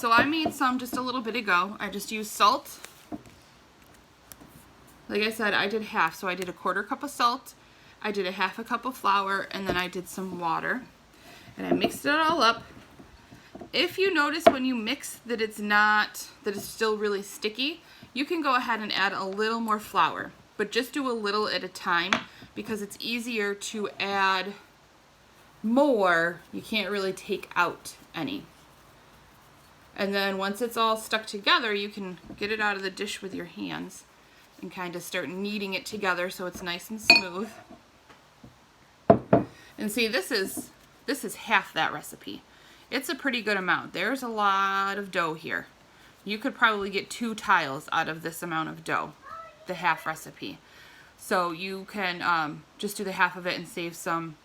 So I made some just a little bit ago. I just used salt. Like I said, I did half. So I did a 1/4 cup of salt. I did a 1/2 cup of flour, and then I did some water. And I mixed it all up. If you notice when you mix that it's still really sticky, you can go ahead and add a little more flour. But just do a little at a time because it's easier to add more. You can't really take out any. And then once it's all stuck together, you can get it out of the dish with your hands and kind of start kneading it together so it's nice and smooth. And see, this is half that recipe. It's a pretty good amount. There's a lot of dough here. You could probably get 2 tiles out of this amount of dough, the half recipe. So you can just do the half of it and save some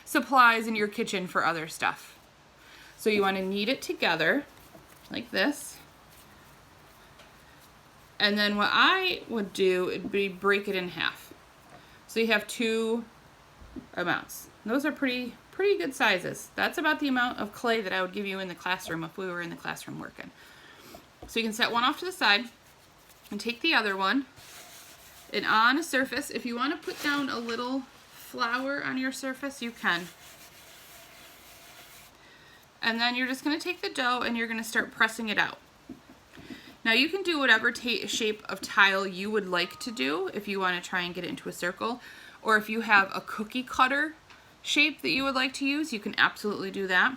supplies in your kitchen for other stuff. So you want to knead it together like this. And then what I would do would be break it in half. So you have 2 amounts. Those are pretty good sizes. That's about the amount of clay that I would give you in the classroom if we were in the classroom working. So you can set one off to the side and take the other one, and on a surface, if you want to put down a little flour on your surface, you can. And then you're just going to take the dough and you're going to start pressing it out. Now you can do whatever shape of tile you would like to do if you want to try and get it into a circle, or if you have a cookie cutter shape that you would like to use, you can absolutely do that.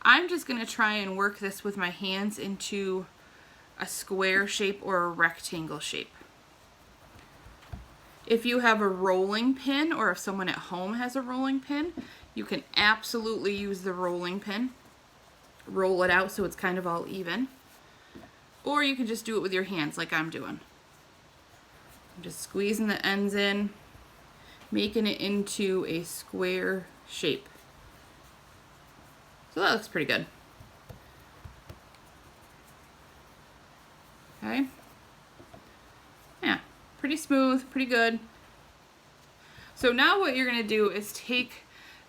I'm just going to try and work this with my hands into a square shape or a rectangle shape. If you have a rolling pin, or if someone at home has a rolling pin, you can absolutely use the rolling pin. Roll it out so it's kind of all even. Or you can just do it with your hands like I'm doing. I'm just squeezing the ends in, making it into a square shape. So that looks pretty good. Okay. Yeah, pretty smooth, pretty good. So now what you're going to do is take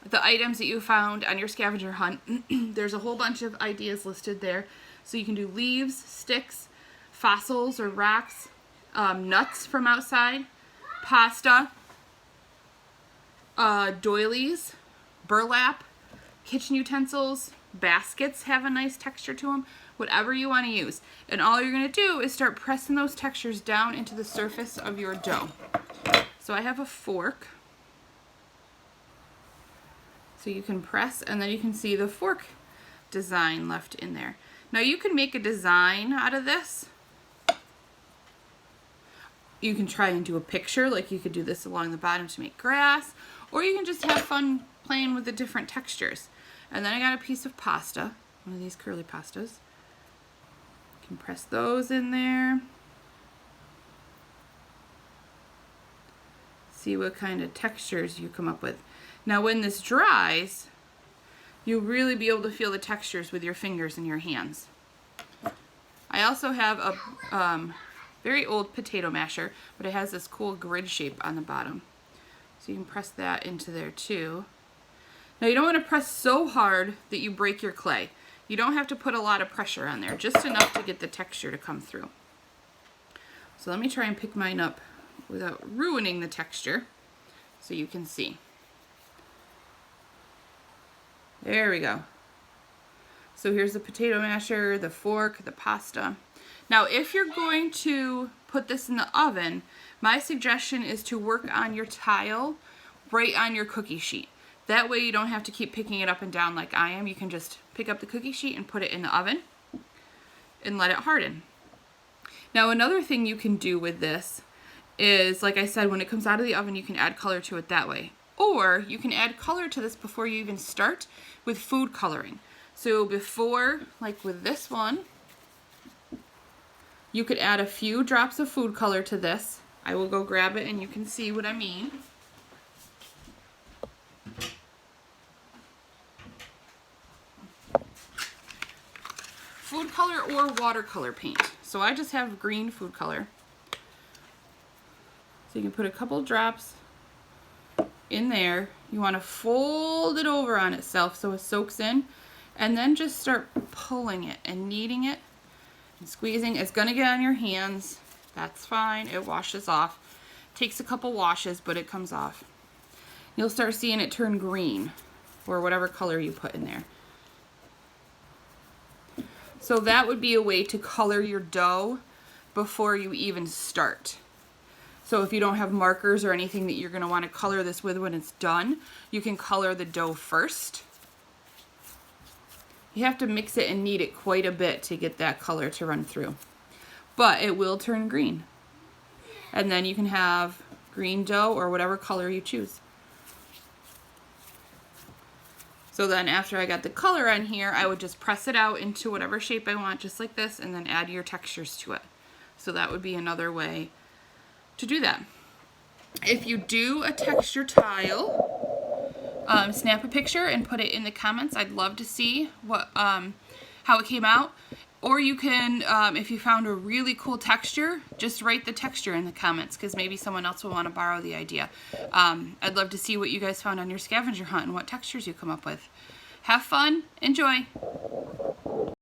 the items that you found on your scavenger hunt. There's a whole bunch of ideas listed there. So you can do leaves, sticks, fossils or rocks, nuts from outside, pasta, doilies, burlap, kitchen utensils, baskets have a nice texture to them, whatever you want to use. And all you're going to do is start pressing those textures down into the surface of your dough. So I have a fork. So you can press, and then you can see the fork design left in there. Now you can make a design out of this. You can try and do a picture, like you could do this along the bottom to make grass, or you can just have fun playing with the different textures. And then I got a piece of pasta, one of these curly pastas. You can press those in there. See what kind of textures you come up with. Now when this dries, you'll really be able to feel the textures with your fingers and your hands. I also have a very old potato masher, but it has this cool grid shape on the bottom. So you can press that into there too. Now you don't want to press so hard that you break your clay. You don't have to put a lot of pressure on there, just enough to get the texture to come through. So let me try and pick mine up without ruining the texture so you can see. There we go. So here's the potato masher, the fork, the pasta. Now if you're going to put this in the oven, my suggestion is to work on your tile right on your cookie sheet. That way you don't have to keep picking it up and down like I am. You can just pick up the cookie sheet and put it in the oven and let it harden. Now another thing you can do with this is, like I said, when it comes out of the oven, you can add color to it that way. Or you can add color to this before you even start with food coloring. So before, like with this one, you could add a few drops of food color to this. I will go grab it and you can see what I mean. Food color or watercolor paint. So I just have green food color. So you can put a couple drops in there. You want to fold it over on itself so it soaks in. And then just start pulling it and kneading it and squeezing. It's gonna get on your hands. That's fine, it washes off. Takes a couple washes, but it comes off. You'll start seeing it turn green, or whatever color you put in there. So that would be a way to color your dough before you even start. So if you don't have markers or anything that you're gonna wanna color this with when it's done, you can color the dough first. You have to mix it and knead it quite a bit to get that color to run through. But it will turn green. And then you can have green dough or whatever color you choose. So then after I got the color on here, I would just press it out into whatever shape I want, just like this, and then add your textures to it. So that would be another way to do that. If you do a texture tile, snap a picture and put it in the comments. I'd love to see what how it came out. Or you can, if you found a really cool texture, just write the texture in the comments, because maybe someone else will want to borrow the idea. I'd love to see what you guys found on your scavenger hunt and what textures you come up with. Have fun. Enjoy.